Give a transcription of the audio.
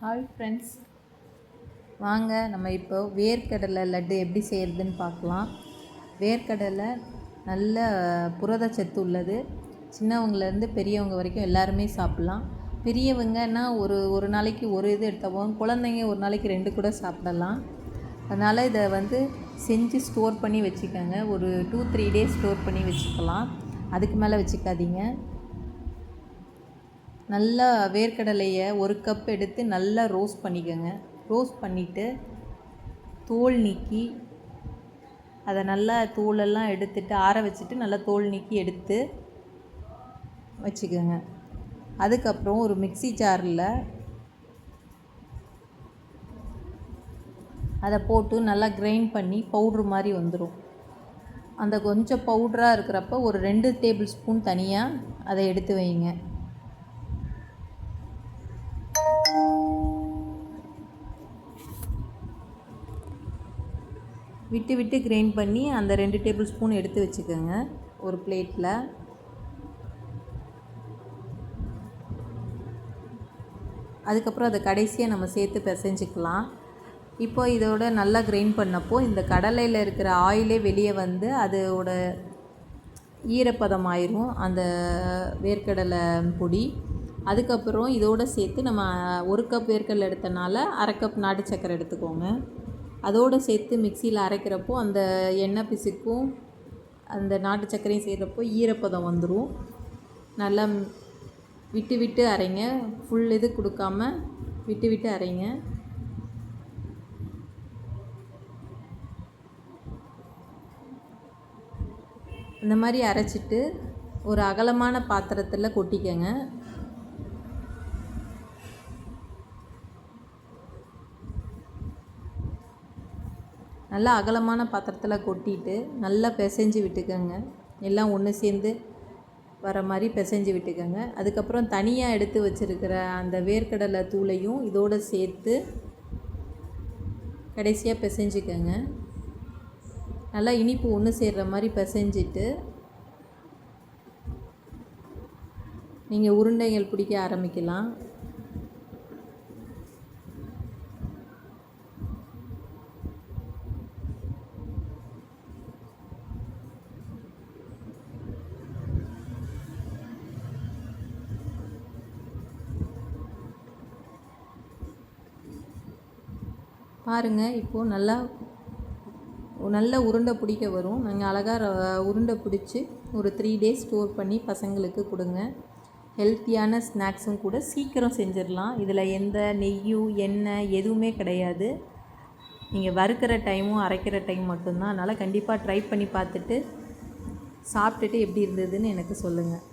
Hi friends, வாங்க நம்ம இப்போ வேர்க்கடலை லட்டு எப்படி செய்கிறதுன்னு பார்க்கலாம். வேர்க்கடலை நல்ல புரதச்சத்து உள்ளது. சின்னவங்கலேருந்து பெரியவங்க வரைக்கும் எல்லாருமே சாப்பிட்லாம். பெரியவங்கன்னா ஒரு நாளைக்கு ஒரு இது எடுத்தோம், குழந்தைங்க ஒரு நாளைக்கு 2 கூட சாப்பிடலாம். அதனால் இதை செஞ்சு ஸ்டோர் பண்ணி வச்சுக்கோங்க. ஒரு 2-3 டேஸ் ஸ்டோர் பண்ணி வச்சுக்கலாம். அதுக்கு மேலே வச்சுக்காதீங்க. நல்லா வேர்க்கடலையை 1 கப் எடுத்து நல்லா ரோஸ்ட் பண்ணிக்கோங்க. ரோஸ்ட் பண்ணிவிட்டு தோல் நீக்கி அதை நல்லா தோலெல்லாம் எடுத்துட்டு ஆற வச்சுட்டு நல்லா தோல் நீக்கி எடுத்து வச்சுக்கோங்க. அதுக்கப்புறம் ஒரு மிக்ஸி ஜாரில் அதை போட்டு நல்லா கிரைண்ட் பண்ணி பவுட்ரு மாதிரி வந்துடும். அந்த கொஞ்சம் பவுட்ராக இருக்கிறப்ப ஒரு 2 டேபிள் ஸ்பூன் தனியாக அதை எடுத்து வைங்க. விட்டு விட்டு கிரைண்ட் பண்ணி அந்த 2 டேபிள் ஸ்பூன் எடுத்து வச்சுக்கோங்க ஒரு பிளேட்டில். அதுக்கப்புறம் அதை கடைசியாக நம்ம சேர்த்து பிசைஞ்சிக்கலாம். இப்போ இதோட நல்லா கிரைண்ட் பண்ணப்போ இந்த கடலையில் இருக்கிற ஆயிலே வெளியே அதோட ஈரப்பதம் ஆயிரும் அந்த வேர்க்கடலை பொடி. அதுக்கப்புறம் இதோடு சேர்த்து நம்ம 1 கப் வேர்க்கடலை எடுத்தனால 1/2 கப் நாட்டு சர்க்கரை எடுத்துக்கோங்க. அதோடு சேர்த்து மிக்சியில் அரைக்கிறப்போ அந்த எண்ணெய் பிசுக்கும் அந்த நாட்டு சர்க்கரையும் சேர்கிறப்போ ஈரப்பதம் வந்துடும். நல்லா விட்டு விட்டு அரைங்க. ஃபுல் இது கொடுக்காம விட்டு விட்டு அரைங்க. இந்த மாதிரி அரைச்சிட்டு ஒரு அகலமான பாத்திரத்தில் கொட்டிக்கங்க. நல்லா அகலமான பாத்திரத்தில் கொட்டிட்டு நல்லா பிசைஞ்சு விட்டுக்கோங்க. எல்லாம் ஒன்று சேர்ந்து வர மாதிரி பிசைஞ்சு விட்டுக்கோங்க. அதுக்கப்புறம் தனியாக எடுத்து வச்சுருக்கிற அந்த வேர்க்கடலை தூளையும் இதோடு சேர்த்து கடைசியாக பிசைஞ்சிக்கோங்க. நல்லா இனிப்பு ஒன்று சேர்கிற மாதிரி பிசைஞ்சிட்டு நீங்கள் உருண்டைகள் பிடிக்க ஆரம்பிக்கலாம். பாருங்கள், இப்போது நல்ல உருண்டை பிடிக்க வரும். நாங்கள் அழகாக உருண்டை பிடிச்சி ஒரு 3 டேஸ் ஸ்டோர் பண்ணி பசங்களுக்கு கொடுங்க. ஹெல்த்தியான ஸ்நாக்ஸும் கூட, சீக்கிரம் செஞ்சிடலாம். இதில் எந்த நெய்யும் எண்ணெய் எதுவுமே கிடையாது. நீங்கள் வறுக்கிற டைமும் அரைக்கிற டைம் மட்டும்தான். அதனால் கண்டிப்பாக ட்ரை பண்ணி பார்த்துட்டு சாப்பிட்டுட்டு எப்படி இருந்ததுன்னு எனக்கு சொல்லுங்கள்.